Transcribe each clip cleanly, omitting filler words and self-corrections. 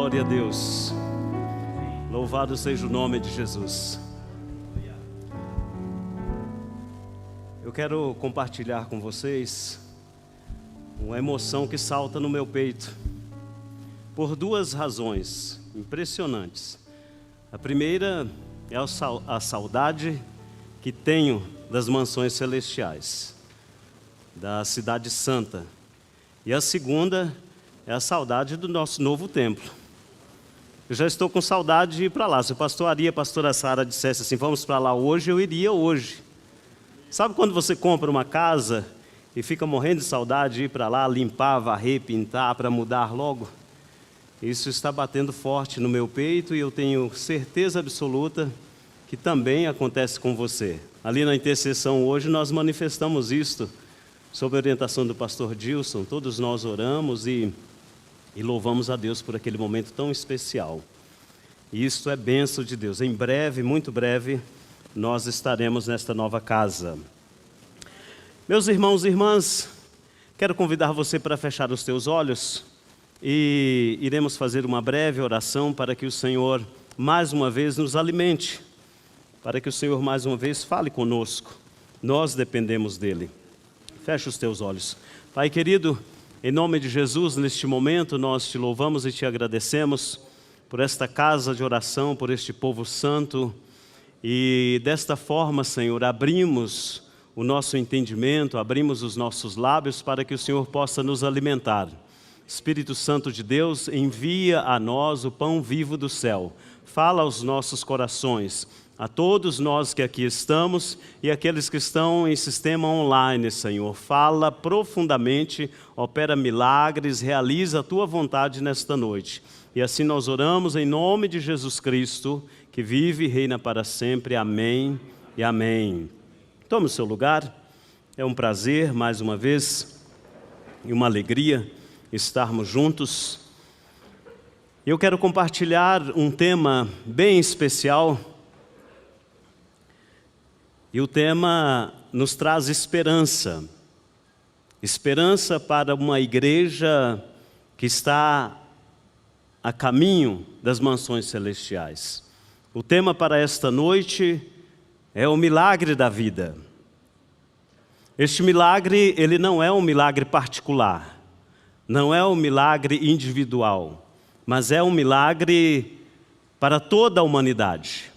Glória a Deus. Louvado seja o nome de Jesus. Eu quero compartilhar com vocês uma emoção que salta no meu peito, por duas razões impressionantes. A primeira é a saudade que tenho das mansões celestiais, da cidade santa. E a segunda é a saudade do nosso novo templo. Eu já estou com saudade de ir para lá. Se o pastor Ari e a pastora Sara dissesse assim, vamos para lá hoje, eu iria hoje. Sabe quando você compra uma casa e fica morrendo de saudade de ir para lá, limpar, varrer, pintar, para mudar logo? Isso está batendo forte no meu peito e eu tenho certeza absoluta que também acontece com você. Ali na intercessão hoje nós manifestamos isto, sob a orientação do pastor Dilson. Todos nós oramos e louvamos a Deus por aquele momento tão especial. E isto é bênção de Deus. Em breve, muito breve, nós estaremos nesta nova casa. Meus irmãos e irmãs, quero convidar você para fechar os teus olhos e iremos fazer uma breve oração para que o Senhor mais uma vez nos alimente, para que o Senhor mais uma vez fale conosco. Nós dependemos dEle. Fecha os teus olhos. Pai querido, em nome de Jesus, neste momento, nós te louvamos e te agradecemos por esta casa de oração, por este povo santo. E desta forma, Senhor, abrimos o nosso entendimento, abrimos os nossos lábios para que o Senhor possa nos alimentar. Espírito Santo de Deus, envia a nós o pão vivo do céu. Fala aos nossos corações, a todos nós que aqui estamos e aqueles que estão em sistema online, Senhor. Fala profundamente, opera milagres, realiza a Tua vontade nesta noite. E assim nós oramos em nome de Jesus Cristo, que vive e reina para sempre. Amém e amém. Tome o seu lugar. É um prazer, mais uma vez, e uma alegria estarmos juntos. Eu quero compartilhar um tema bem especial. E o tema nos traz esperança. Esperança para uma igreja que está a caminho das mansões celestiais. O tema para esta noite é o milagre da vida. Este milagre, ele não é um milagre particular, não é um milagre individual, mas é um milagre para toda a humanidade.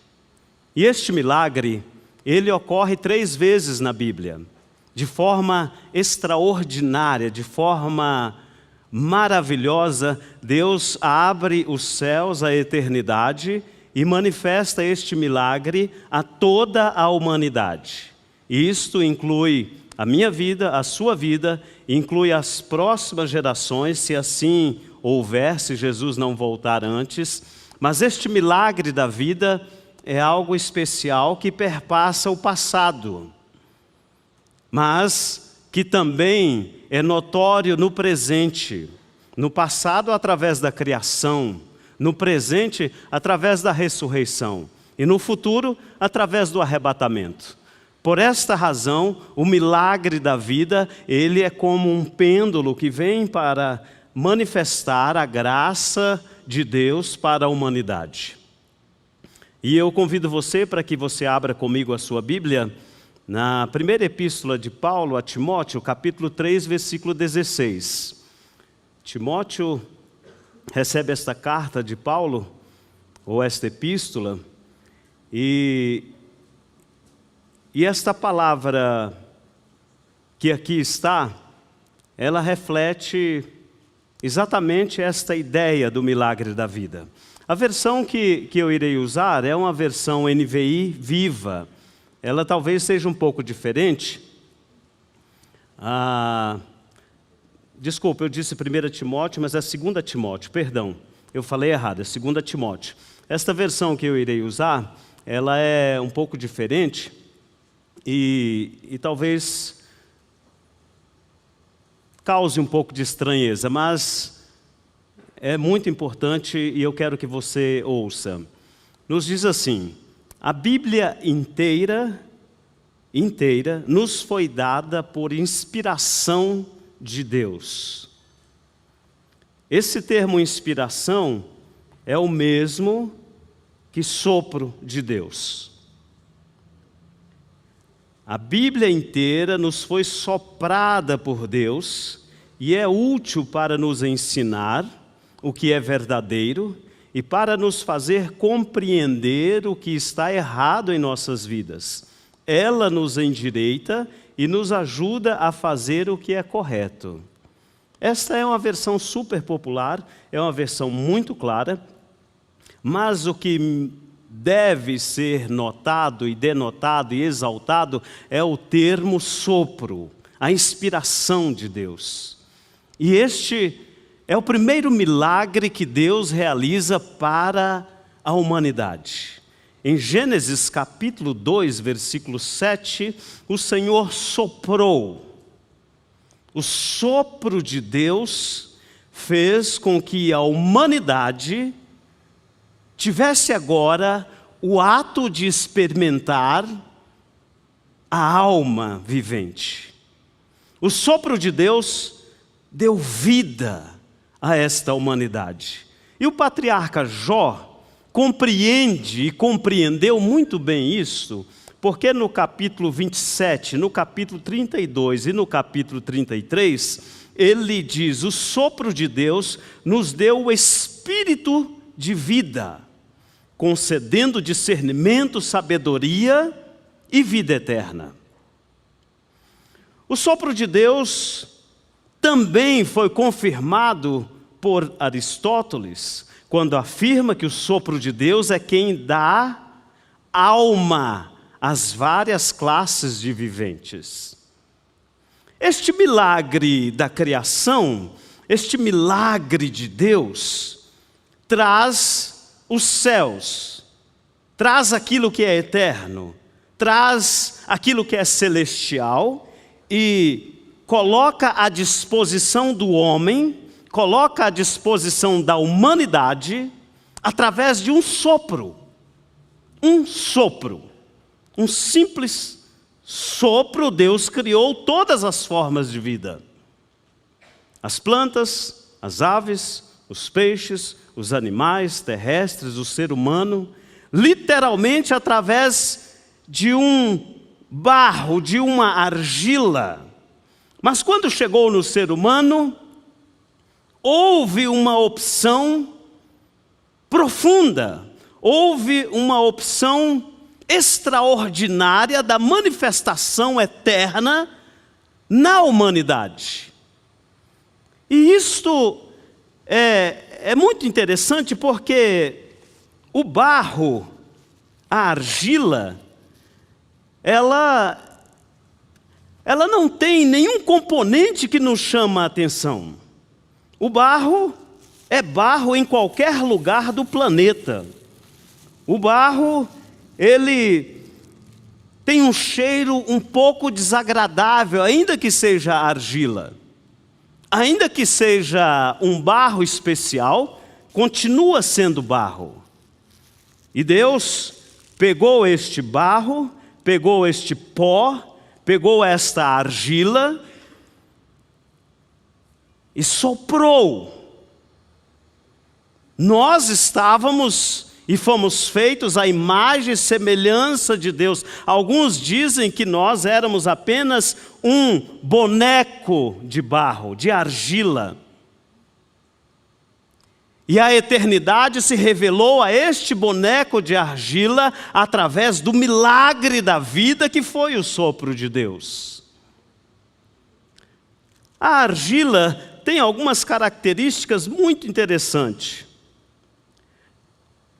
E este milagre, ele ocorre 3 vezes na Bíblia, de forma extraordinária, de forma maravilhosa. Deus abre os céus, a eternidade, e manifesta este milagre a toda a humanidade. E isto inclui a minha vida, a sua vida, inclui as próximas gerações, se assim houver, se Jesus não voltar antes. Mas este milagre da vida é algo especial que perpassa o passado, mas que também é notório no presente. No passado, através da criação, no presente, através da ressurreição, e no futuro, através do arrebatamento. Por esta razão, o milagre da vida, ele é como um pêndulo que vem para manifestar a graça de Deus para a humanidade. E eu convido você para que você abra comigo a sua Bíblia na primeira epístola de Paulo a Timóteo, capítulo 3, versículo 16. Timóteo recebe esta carta de Paulo, ou esta epístola, e esta palavra que aqui está, ela reflete exatamente esta ideia do milagre da vida. A versão que eu irei usar é uma versão NVI viva. Ela talvez seja um pouco diferente. Desculpa, eu disse 1 Timóteo, mas é 2 Timóteo, perdão. Eu falei errado, é 2 Timóteo. Esta versão que eu irei usar, ela é um pouco diferente e talvez cause um pouco de estranheza, mas é muito importante e eu quero que você ouça. Nos diz assim: a Bíblia inteira nos foi dada por inspiração de Deus. Esse termo inspiração é o mesmo que sopro de Deus. A Bíblia inteira nos foi soprada por Deus e é útil para nos ensinar o que é verdadeiro e para nos fazer compreender o que está errado em nossas vidas. Ela nos endireita e nos ajuda a fazer o que é correto. Esta é uma versão super popular, é uma versão muito clara, mas o que deve ser notado e denotado e exaltado é o termo sopro, a inspiração de Deus. E este é o primeiro milagre que Deus realiza para a humanidade. Em Gênesis capítulo 2, versículo 7, o Senhor soprou. O sopro de Deus fez com que a humanidade tivesse agora o ato de experimentar a alma vivente. O sopro de Deus deu vida a esta humanidade. E o patriarca Jó compreende e compreendeu muito bem isso, porque no capítulo 27, no capítulo 32 e no capítulo 33, ele diz: o sopro de Deus nos deu o espírito de vida, concedendo discernimento, sabedoria e vida eterna. O sopro de Deus também foi confirmado por Aristóteles, quando afirma que o sopro de Deus é quem dá alma às várias classes de viventes. Este milagre da criação, este milagre de Deus, traz os céus, traz aquilo que é eterno, traz aquilo que é celestial e coloca à disposição do homem, coloca à disposição da humanidade, através de um sopro, um simples sopro. Deus criou todas as formas de vida, as plantas, as aves, os peixes, os animais terrestres, o ser humano, literalmente através de um barro, de uma argila. Mas quando chegou no ser humano, houve uma opção profunda, houve uma opção extraordinária da manifestação eterna na humanidade. E isto é muito interessante, porque o barro, a argila, ela não tem nenhum componente que nos chama a atenção. O barro é barro em qualquer lugar do planeta. O barro, ele tem um cheiro um pouco desagradável, ainda que seja argila. Ainda que seja um barro especial, continua sendo barro. E Deus pegou este barro, pegou este pó, pegou esta argila e soprou. Nós estávamos e fomos feitos à imagem e semelhança de Deus. Alguns dizem que nós éramos apenas um boneco de barro, de argila. E a eternidade se revelou a este boneco de argila através do milagre da vida que foi o sopro de Deus. A argila tem algumas características muito interessantes.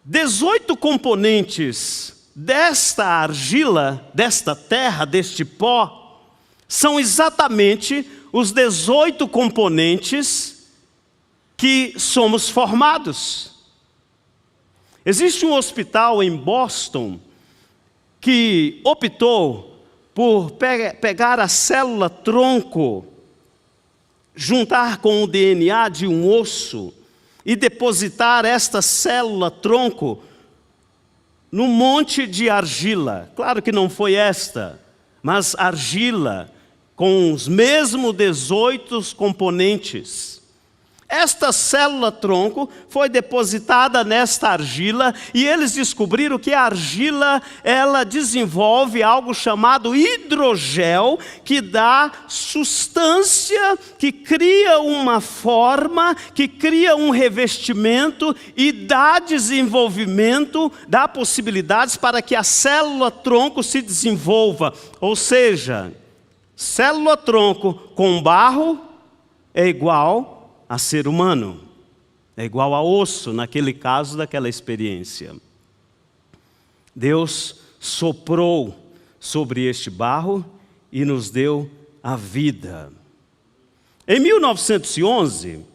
18 componentes desta argila, desta terra, deste pó, são exatamente os 18 componentes que somos formados. Existe um hospital em Boston que optou por pegar a célula tronco, juntar com o DNA de um osso e depositar esta célula tronco num monte de argila. Claro que não foi esta, mas argila com os mesmos 18 componentes. Esta célula-tronco foi depositada nesta argila e eles descobriram que a argila, ela desenvolve algo chamado hidrogel, que dá substância, que cria uma forma, que cria um revestimento e dá desenvolvimento, dá possibilidades para que a célula-tronco se desenvolva. Ou seja, célula-tronco com barro é igual a ser humano, é igual a osso, naquele caso daquela experiência. Deus soprou sobre este barro e nos deu a vida. Em 1911,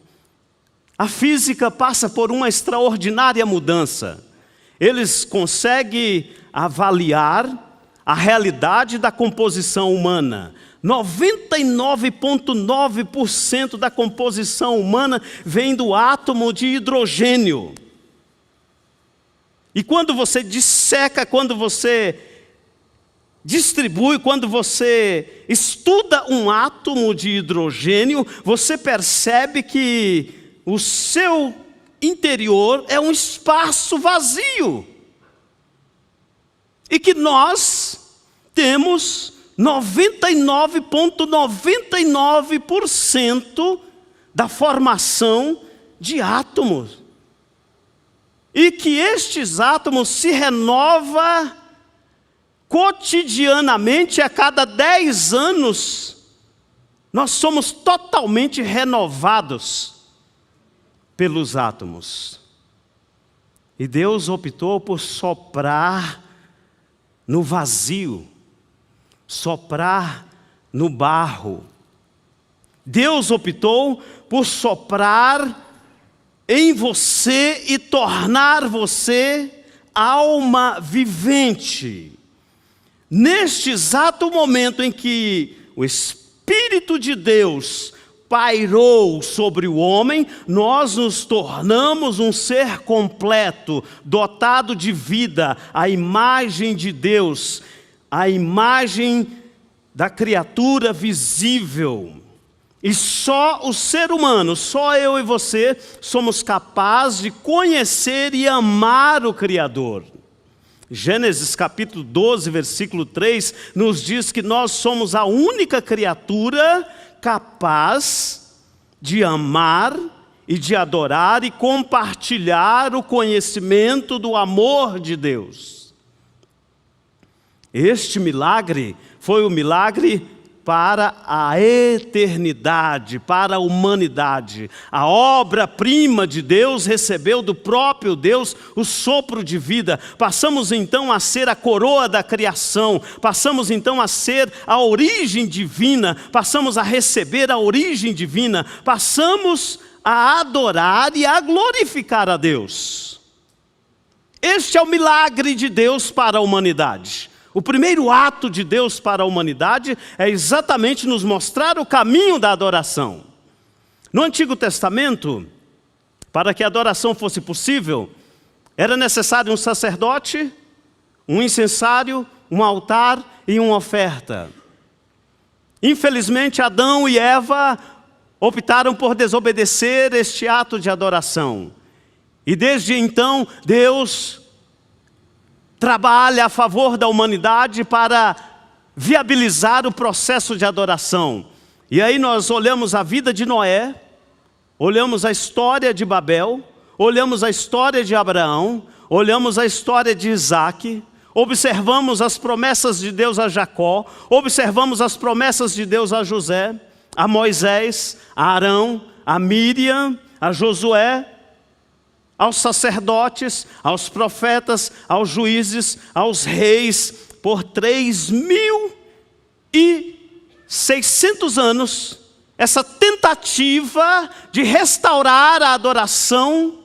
a física passa por uma extraordinária mudança. Eles conseguem avaliar a realidade da composição humana. 99,9% da composição humana vem do átomo de hidrogênio. E quando você disseca, quando você distribui, quando você estuda um átomo de hidrogênio, você percebe que o seu interior é um espaço vazio. E que nós temos 99,99% da formação de átomos. E que estes átomos se renovam cotidianamente, a cada 10 anos, nós somos totalmente renovados pelos átomos. E Deus optou por soprar no vazio, soprar no barro. Deus optou por soprar em você e tornar você alma vivente. Neste exato momento em que o Espírito de Deus pairou sobre o homem, nós nos tornamos um ser completo, dotado de vida, a imagem de Deus, a imagem da criatura visível. E só o ser humano, só eu e você, somos capazes de conhecer e amar o Criador. Gênesis capítulo 12, versículo 3, nos diz que nós somos a única criatura capaz de amar e de adorar e compartilhar o conhecimento do amor de Deus. Este milagre foi o milagre para a eternidade, para a humanidade. A obra-prima de Deus recebeu do próprio Deus o sopro de vida. Passamos então a ser a coroa da criação, passamos então a ser a origem divina, passamos a receber a origem divina, passamos a adorar e a glorificar a Deus. Este é o milagre de Deus para a humanidade. O primeiro ato de Deus para a humanidade é exatamente nos mostrar o caminho da adoração. No Antigo Testamento, para que a adoração fosse possível, era necessário um sacerdote, um incensário, um altar e uma oferta. Infelizmente, Adão e Eva optaram por desobedecer este ato de adoração. E desde então, Deus trabalha a favor da humanidade para viabilizar o processo de adoração. E aí nós olhamos a vida de Noé, olhamos a história de Babel, olhamos a história de Abraão, olhamos a história de Isaac, observamos as promessas de Deus a Jacó, observamos as promessas de Deus a José, a Moisés, a Arão, a Míriam, a Josué, aos sacerdotes, aos profetas, aos juízes, aos reis, por 3.600 anos, essa tentativa de restaurar a adoração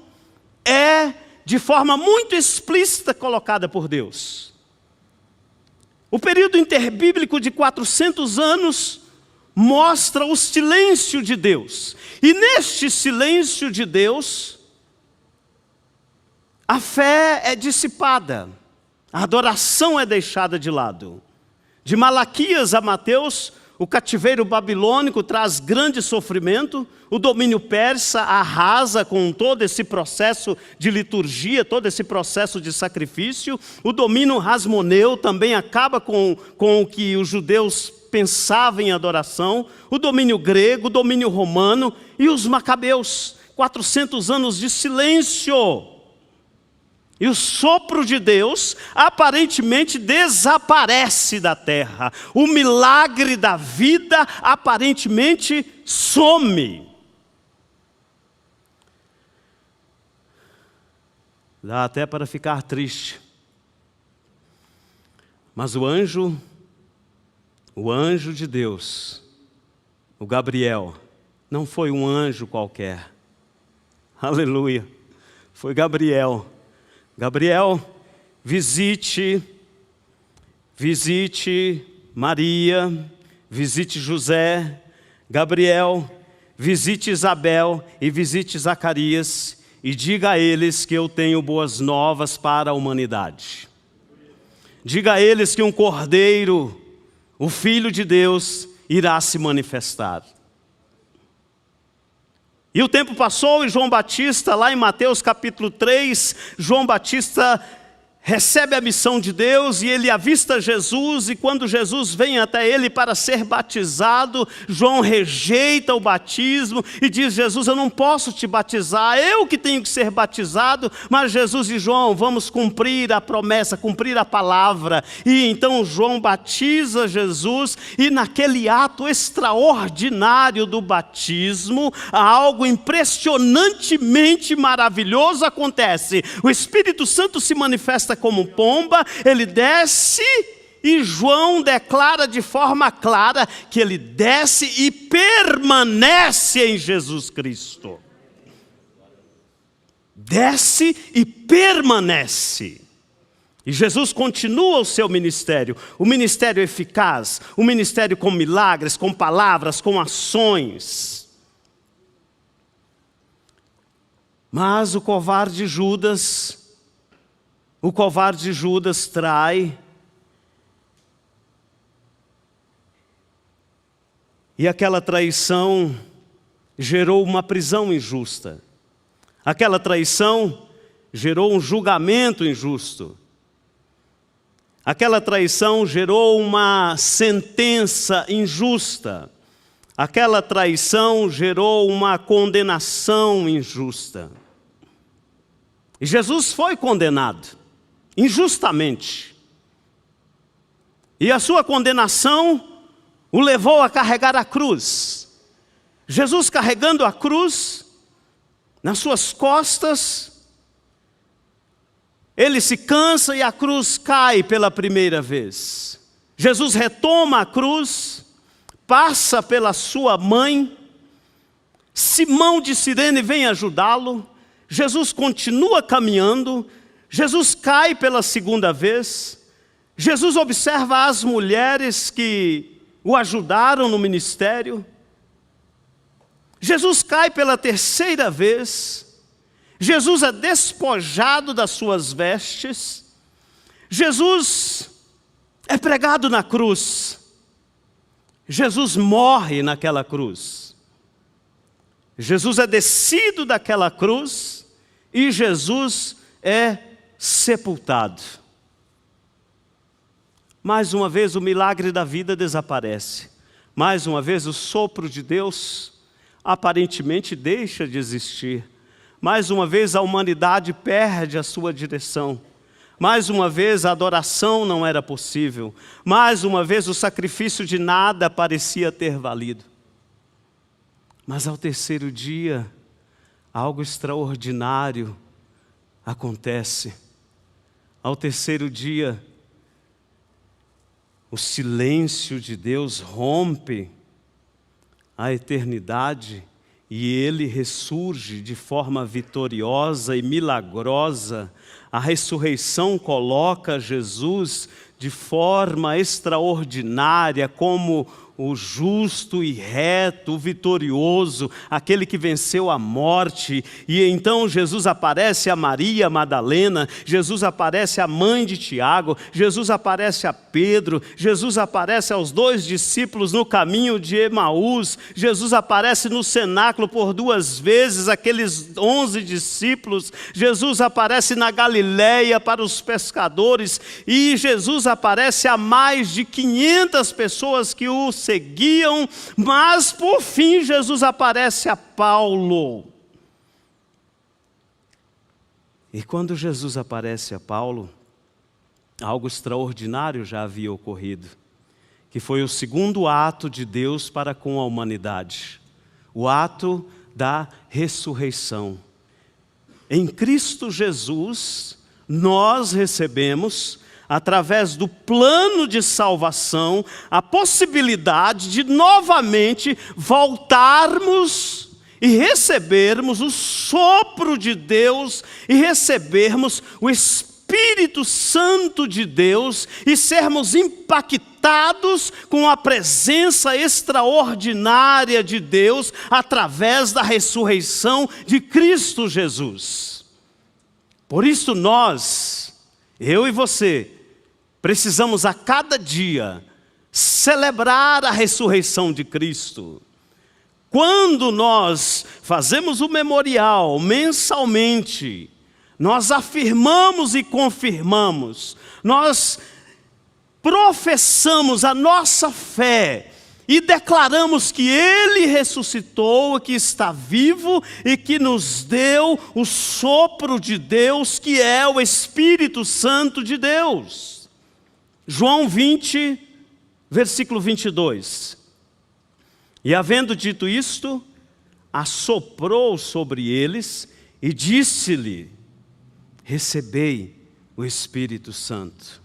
é, de forma muito explícita, colocada por Deus. O período interbíblico de 400 anos mostra o silêncio de Deus. E neste silêncio de Deus, a fé é dissipada, a adoração é deixada de lado. De Malaquias a Mateus, O cativeiro babilônico traz grande sofrimento, o domínio persa arrasa com todo esse processo de liturgia, todo esse processo de sacrifício. O domínio hasmoneu também acaba com o que os judeus pensavam em adoração. O domínio grego, o domínio romano e os macabeus. 400 anos de silêncio. E o sopro de Deus aparentemente desaparece da terra. O milagre da vida aparentemente some. Dá até para ficar triste. Mas o anjo de Deus, o Gabriel, não foi um anjo qualquer. Aleluia. Foi Gabriel. Gabriel, visite Maria, visite José. Gabriel, visite Isabel e visite Zacarias e diga a eles que eu tenho boas novas para a humanidade. Diga a eles que um cordeiro, o Filho de Deus, irá se manifestar. E o tempo passou e João Batista, lá em Mateus capítulo 3, João Batista recebe a missão de Deus e ele avista Jesus, e quando Jesus vem até ele para ser batizado, João rejeita o batismo e diz: Jesus, eu não posso te batizar, eu que tenho que ser batizado. Mas Jesus e João, vamos cumprir a promessa, cumprir a palavra. E então João batiza Jesus, e naquele ato extraordinário do batismo, algo impressionantemente maravilhoso acontece. O Espírito Santo se manifesta como pomba, ele desce, e João declara de forma clara que ele desce e permanece em Jesus Cristo. Desce e permanece. E Jesus continua o seu ministério, o ministério eficaz, o ministério com milagres, com palavras, com ações. Mas o covarde Judas trai, e aquela traição gerou uma prisão injusta. Aquela traição gerou um julgamento injusto. Aquela traição gerou uma sentença injusta. Aquela traição gerou uma condenação injusta. E Jesus foi condenado injustamente. E a sua condenação o levou a carregar a cruz. Jesus carregando a cruz nas suas costas, ele se cansa e a cruz cai pela primeira vez. Jesus retoma a cruz, passa pela sua mãe, Simão de Cirene vem ajudá-lo, Jesus continua caminhando, Jesus cai pela segunda vez, Jesus observa as mulheres que o ajudaram no ministério, Jesus cai pela terceira vez, Jesus é despojado das suas vestes, Jesus é pregado na cruz, Jesus morre naquela cruz, Jesus é descido daquela cruz e Jesus é sepultado. Mais uma vez o milagre da vida desaparece. Mais uma vez o sopro de Deus aparentemente deixa de existir. Mais uma vez a humanidade perde a sua direção. Mais uma vez a adoração não era possível. Mais uma vez o sacrifício de nada parecia ter valido. Mas ao terceiro dia, algo extraordinário acontece. Ao terceiro dia, o silêncio de Deus rompe a eternidade e ele ressurge de forma vitoriosa e milagrosa. A ressurreição coloca Jesus de forma extraordinária como o justo e reto, o vitorioso, aquele que venceu a morte. E então Jesus aparece a Maria Madalena, Jesus aparece à mãe de Tiago, Jesus aparece a Pedro, Jesus aparece aos 2 discípulos no caminho de Emaús, Jesus aparece no cenáculo por 2 vezes, aqueles 11 discípulos, Jesus aparece na Galileia para os pescadores, e Jesus aparece a mais de 500 pessoas que o seguiam, mas por fim Jesus aparece a Paulo. E quando Jesus aparece a Paulo, algo extraordinário já havia ocorrido, que foi o segundo ato de Deus para com a humanidade, o ato da ressurreição. Em Cristo Jesus, nós recebemos, através do plano de salvação, a possibilidade de novamente voltarmos e recebermos o sopro de Deus e recebermos o Espírito Santo de Deus e sermos impactados com a presença extraordinária de Deus através da ressurreição de Cristo Jesus. Por isso nós, eu e você, precisamos a cada dia celebrar a ressurreição de Cristo. Quando nós fazemos o memorial mensalmente, nós afirmamos e confirmamos, nós professamos a nossa fé e declaramos que Ele ressuscitou, que está vivo e que nos deu o sopro de Deus, que é o Espírito Santo de Deus. João 20, versículo 22. E havendo dito isto, assoprou sobre eles e disse-lhe: recebei o Espírito Santo.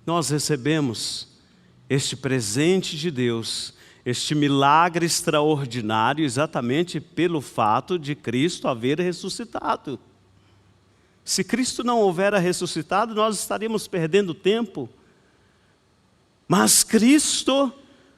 Nós recebemos este presente de Deus, este milagre extraordinário, exatamente pelo fato de Cristo haver ressuscitado. Se Cristo não houvera ressuscitado, nós estaríamos perdendo tempo. Mas Cristo,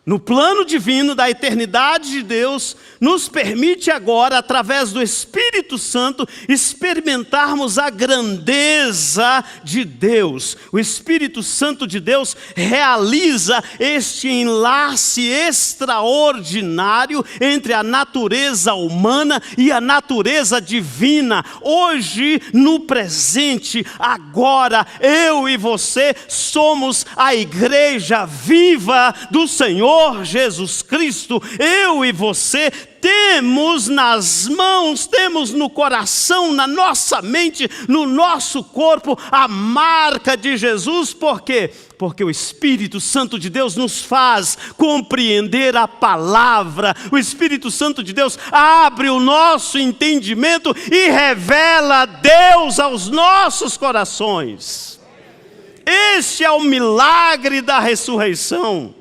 no plano divino da eternidade de Deus, nos permite agora, através do Espírito Santo, experimentarmos a grandeza de Deus. O Espírito Santo de Deus realiza este enlace extraordinário entre a natureza humana e a natureza divina. Hoje, no presente, agora, eu e você somos a igreja viva do Senhor Jesus Cristo. Eu e você temos nas mãos, temos no coração, na nossa mente, no nosso corpo, a marca de Jesus. Por quê? Porque o Espírito Santo de Deus nos faz compreender a palavra. O Espírito Santo de Deus abre o nosso entendimento e revela Deus aos nossos corações. Este é o milagre da ressurreição.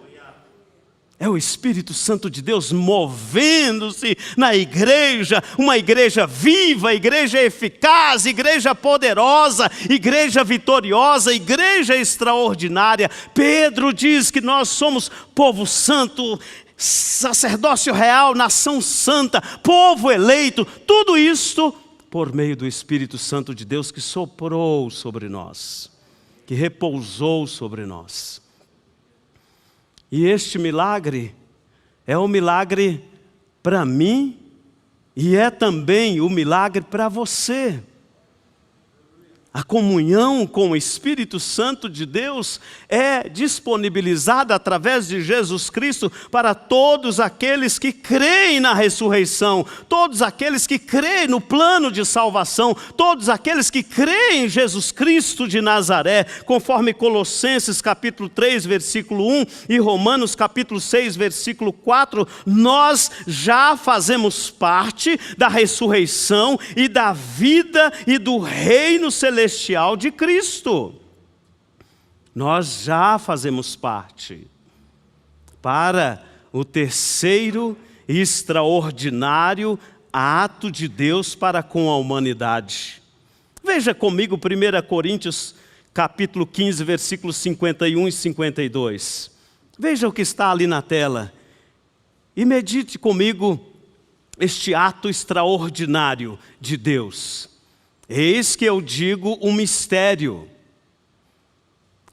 É o Espírito Santo de Deus movendo-se na igreja, uma igreja viva, igreja eficaz, igreja poderosa, igreja vitoriosa, igreja extraordinária. Pedro diz que nós somos povo santo, sacerdócio real, nação santa, povo eleito, tudo isto por meio do Espírito Santo de Deus que soprou sobre nós, que repousou sobre nós. E este milagre é um milagre para mim e é também o milagre para você. A comunhão com o Espírito Santo de Deus é disponibilizada através de Jesus Cristo para todos aqueles que creem na ressurreição, todos aqueles que creem no plano de salvação, todos aqueles que creem em Jesus Cristo de Nazaré, conforme Colossenses capítulo 3, versículo 1 e Romanos capítulo 6, versículo 4, nós já fazemos parte da ressurreição e da vida e do reino celestial de Cristo. Nós já fazemos parte para o terceiro e extraordinário ato de Deus para com a humanidade. Veja comigo 1 Coríntios capítulo 15, versículos 51 e 52. Veja o que está ali na tela. E medite comigo este ato extraordinário de Deus. Eis que eu digo um mistério.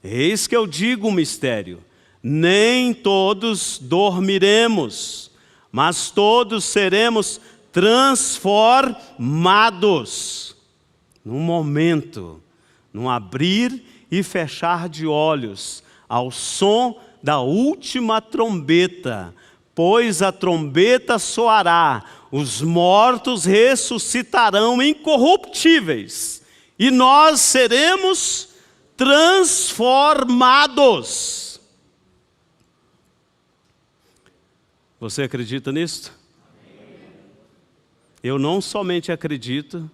Eis que eu digo um mistério. Nem todos dormiremos, mas todos seremos transformados. Num momento, num abrir e fechar de olhos, ao som da última trombeta. Pois a trombeta soará, os mortos ressuscitarão incorruptíveis, e nós seremos transformados. Você acredita nisto? Eu não somente acredito,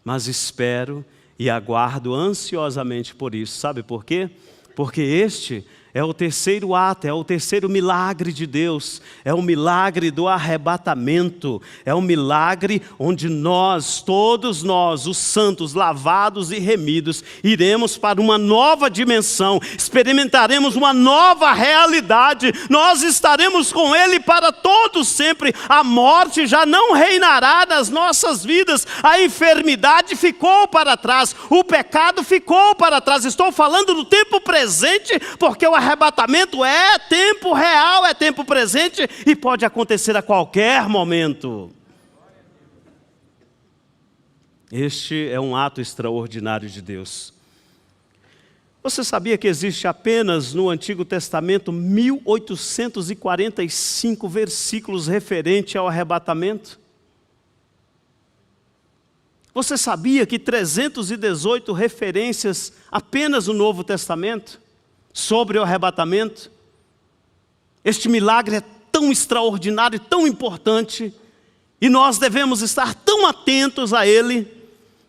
mas espero e aguardo ansiosamente por isso. Sabe por quê? Porque este é o terceiro ato, é o terceiro milagre de Deus, é o milagre do arrebatamento, é o milagre onde nós, todos nós, os santos, lavados e remidos, iremos para uma nova dimensão, experimentaremos uma nova realidade, nós estaremos com Ele para todos sempre, a morte já não reinará nas nossas vidas, a enfermidade ficou para trás, o pecado ficou para trás. Estou falando do tempo presente, porque o arrebatamento é tempo real, é tempo presente e pode acontecer a qualquer momento. Este é um ato extraordinário de Deus. Você sabia que existe apenas no Antigo Testamento 1845 versículos referentes ao arrebatamento? Você sabia que 318 referências apenas no Novo Testamento sobre o arrebatamento? Este milagre é tão extraordinário, tão importante, e nós devemos estar tão atentos a ele,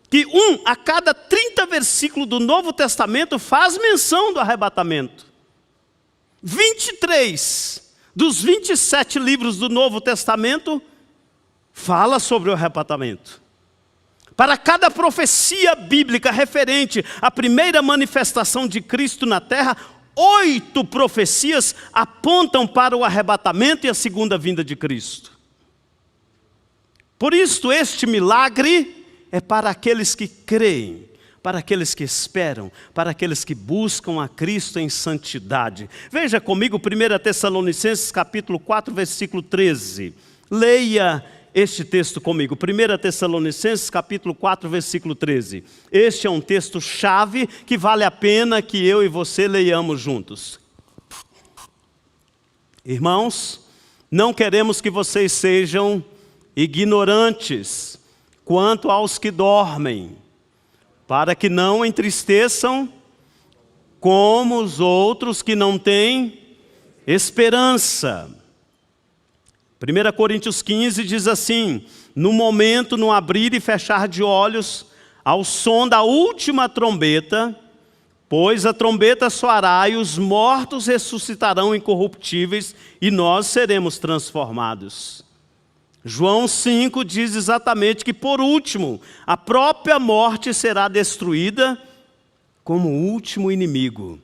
que a cada 30 versículos do Novo Testamento faz menção do arrebatamento. 23 dos 27 livros do Novo Testamento fala sobre o arrebatamento. Para cada profecia bíblica referente à primeira manifestação de Cristo na terra, 8 profecias apontam para o arrebatamento e a segunda vinda de Cristo. Por isso, este milagre é para aqueles que creem, para aqueles que esperam, para aqueles que buscam a Cristo em santidade. Veja comigo 1 Tessalonicenses capítulo 4, versículo 13. Leia este texto comigo, 1 Tessalonicenses capítulo 4, versículo 13. Este é um texto-chave que vale a pena que eu e você leiamos juntos. Irmãos, não queremos que vocês sejam ignorantes quanto aos que dormem, para que não entristeçam como os outros que não têm esperança. 1 Coríntios 15 diz assim: no momento, no abrir e fechar de olhos, ao som da última trombeta, pois a trombeta soará e os mortos ressuscitarão incorruptíveis e nós seremos transformados. João 5 diz exatamente que, por último, a própria morte será destruída como o último inimigo.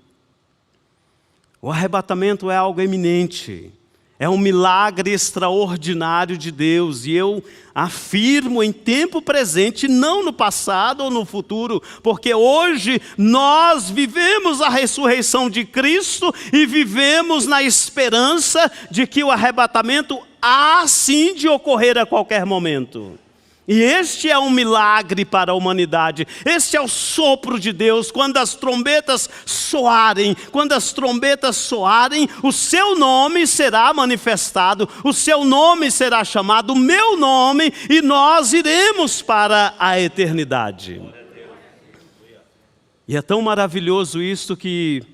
O arrebatamento é algo eminente. É um milagre extraordinário de Deus, e eu afirmo em tempo presente, não no passado ou no futuro, porque hoje nós vivemos a ressurreição de Cristo e vivemos na esperança de que o arrebatamento há sim de ocorrer a qualquer momento. E este é um milagre para a humanidade, este é o sopro de Deus. Quando as trombetas soarem, o seu nome será manifestado, o seu nome será chamado, o meu nome, e nós iremos para a eternidade. E é tão maravilhoso isto que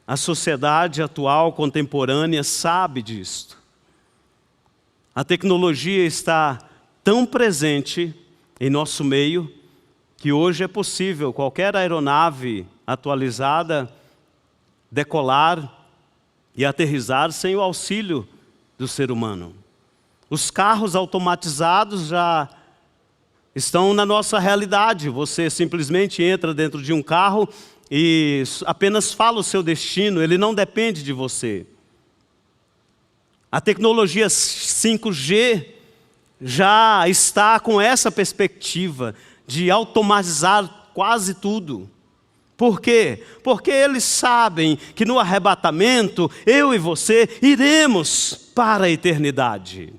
a sociedade atual, contemporânea, sabe disto. A tecnologia está tão presente em nosso meio, que hoje é possível qualquer aeronave atualizada decolar e aterrissar sem o auxílio do ser humano. Os carros automatizados já estão na nossa realidade. Você simplesmente entra dentro de um carro e apenas fala o seu destino, ele não depende de você. A tecnologia 5G já está com essa perspectiva de automatizar quase tudo. Por quê? Porque eles sabem que no arrebatamento, eu e você iremos para a eternidade.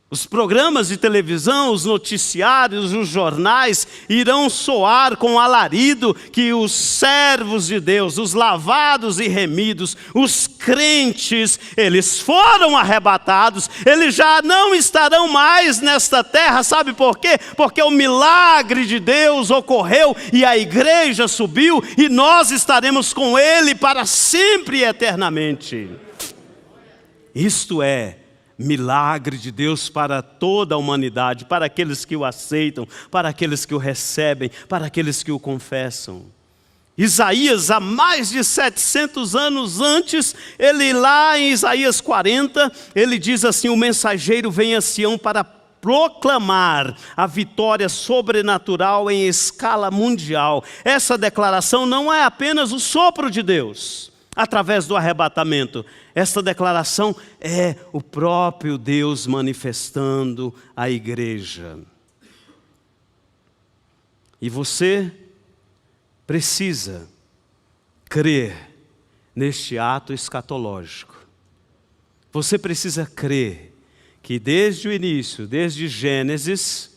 Os programas de televisão, os noticiários, os jornais irão soar com alarido que os servos de Deus, os lavados e remidos, os crentes, eles foram arrebatados, eles já não estarão mais nesta terra, sabe por quê? Porque o milagre de Deus ocorreu e a igreja subiu e nós estaremos com Ele para sempre e eternamente. Isto é milagre de Deus para toda a humanidade, para aqueles que o aceitam, para aqueles que o recebem, para aqueles que o confessam. Isaías, há mais de 700 anos antes, ele lá em Isaías 40, ele diz assim: o mensageiro vem a Sião para proclamar a vitória sobrenatural em escala mundial. Essa declaração não é apenas o sopro de Deus através do arrebatamento. Esta declaração é o próprio Deus manifestando a igreja. E você precisa crer neste ato escatológico. Você precisa crer que desde o início, desde Gênesis,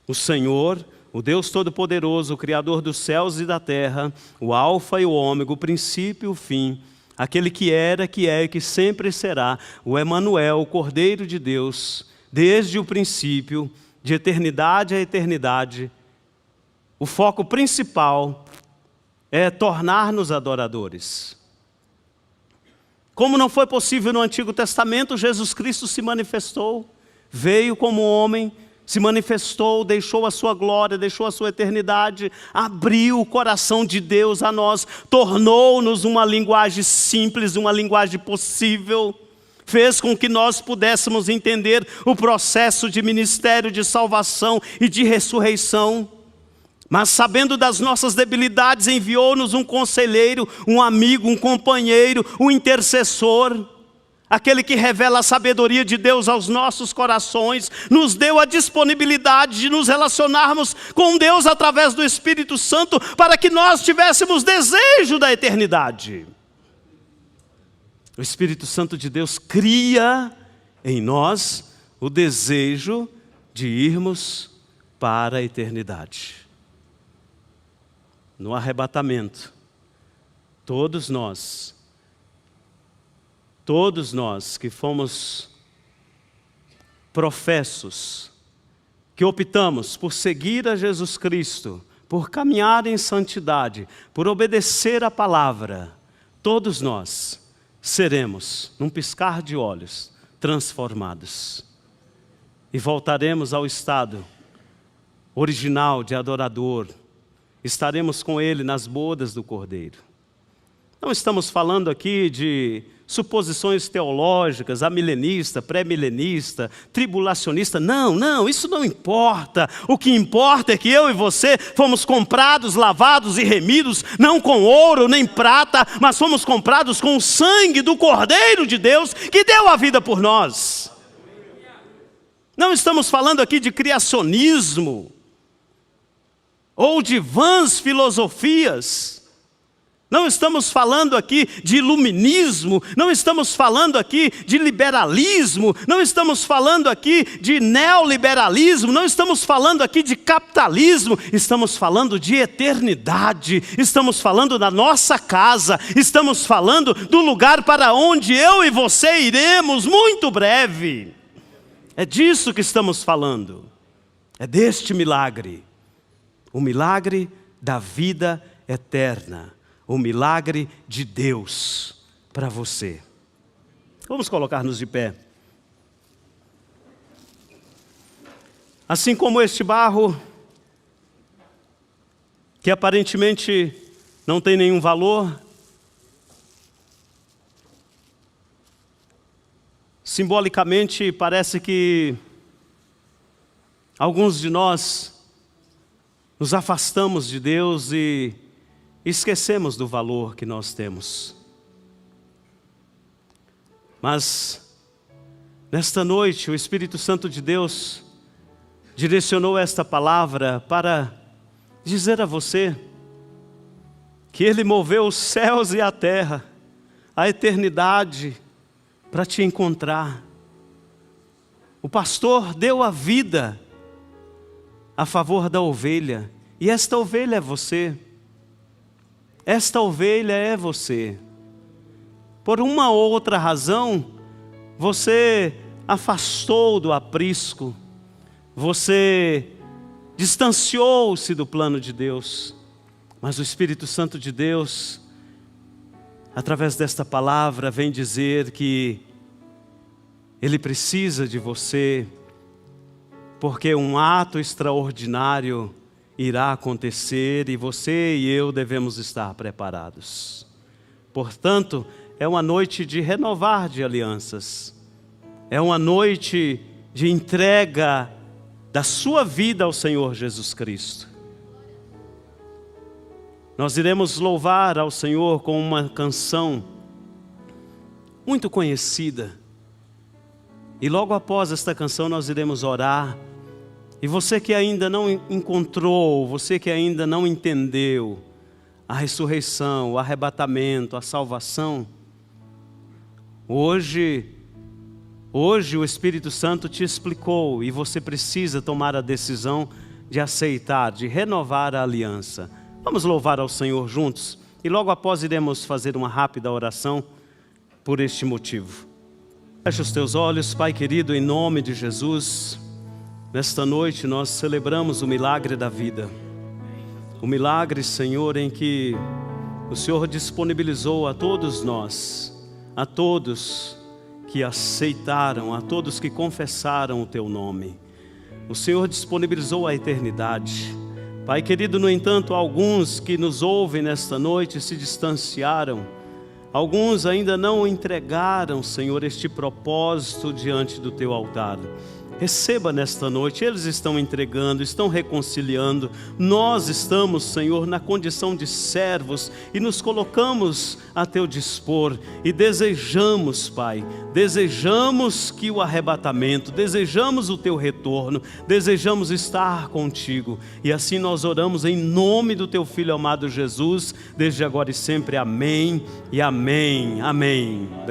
o Senhor, o Deus Todo-Poderoso, o Criador dos céus e da terra, o Alfa e o Ômega, o princípio e o fim, aquele que era, que é e que sempre será, o Emanuel, o Cordeiro de Deus, desde o princípio, de eternidade a eternidade, o foco principal é tornar-nos adoradores. Como não foi possível no Antigo Testamento, Jesus Cristo se manifestou, veio como homem, se manifestou, deixou a sua glória, deixou a sua eternidade, abriu o coração de Deus a nós, tornou-nos uma linguagem simples, uma linguagem possível, fez com que nós pudéssemos entender o processo de ministério de salvação e de ressurreição. Mas sabendo das nossas debilidades, enviou-nos um conselheiro, um amigo, um companheiro, um intercessor, aquele que revela a sabedoria de Deus aos nossos corações, nos deu a disponibilidade de nos relacionarmos com Deus através do Espírito Santo, para que nós tivéssemos desejo da eternidade. O Espírito Santo de Deus cria em nós o desejo de irmos para a eternidade. No arrebatamento, todos nós que fomos professos, que optamos por seguir a Jesus Cristo, por caminhar em santidade, por obedecer a palavra, todos nós seremos, num piscar de olhos, transformados. E voltaremos ao estado original de adorador. Estaremos com Ele nas bodas do Cordeiro. Não estamos falando aqui de suposições teológicas, amilenista, pré-milenista, tribulacionista. Não, isso não importa. O que importa é que eu e você fomos comprados, lavados e remidos, não com ouro nem prata, mas fomos comprados com o sangue do Cordeiro de Deus, que deu a vida por nós. Não estamos falando aqui de criacionismo, ou de vãs filosofias. Não estamos falando aqui de iluminismo, não estamos falando aqui de liberalismo, não estamos falando aqui de neoliberalismo, não estamos falando aqui de capitalismo, estamos falando de eternidade, estamos falando da nossa casa, estamos falando do lugar para onde eu e você iremos muito breve. É disso que estamos falando, é deste milagre. O milagre da vida eterna, o milagre de Deus para você. Vamos colocar-nos de pé. Assim como este barro, que aparentemente não tem nenhum valor, simbolicamente parece que alguns de nós nos afastamos de Deus e esquecemos do valor que nós temos. Mas, nesta noite, o Espírito Santo de Deus direcionou esta palavra para dizer a você que Ele moveu os céus e a terra, a eternidade, para te encontrar. O pastor deu a vida a favor da ovelha, e esta ovelha é você. Esta ovelha é você. Por uma ou outra razão, você afastou do aprisco, você distanciou-se do plano de Deus, mas o Espírito Santo de Deus, através desta palavra, vem dizer que Ele precisa de você, porque um ato extraordinário irá acontecer e você e eu devemos estar preparados. Portanto, é uma noite de renovar de alianças, é uma noite de entrega da sua vida ao Senhor Jesus Cristo. Nós iremos louvar ao Senhor com uma canção muito conhecida, e logo após esta canção nós iremos orar. E você que ainda não encontrou, você que ainda não entendeu a ressurreição, o arrebatamento, a salvação, hoje o Espírito Santo te explicou e você precisa tomar a decisão de aceitar, de renovar a aliança. Vamos louvar ao Senhor juntos e logo após iremos fazer uma rápida oração por este motivo. Feche os teus olhos, Pai querido, em nome de Jesus. Nesta noite nós celebramos o milagre da vida. O milagre, Senhor, em que o Senhor disponibilizou a todos nós, a todos que aceitaram, a todos que confessaram o Teu nome. O Senhor disponibilizou a eternidade. Pai querido, no entanto, alguns que nos ouvem nesta noite se distanciaram. Alguns ainda não entregaram, Senhor, este propósito diante do Teu altar. Receba nesta noite, eles estão entregando, estão reconciliando. Nós estamos, Senhor, na condição de servos e nos colocamos a Teu dispor e desejamos, Pai, desejamos que o arrebatamento, desejamos o Teu retorno, desejamos estar contigo. E assim nós oramos em nome do Teu Filho amado Jesus, desde agora e sempre. Amém e amém. Amém.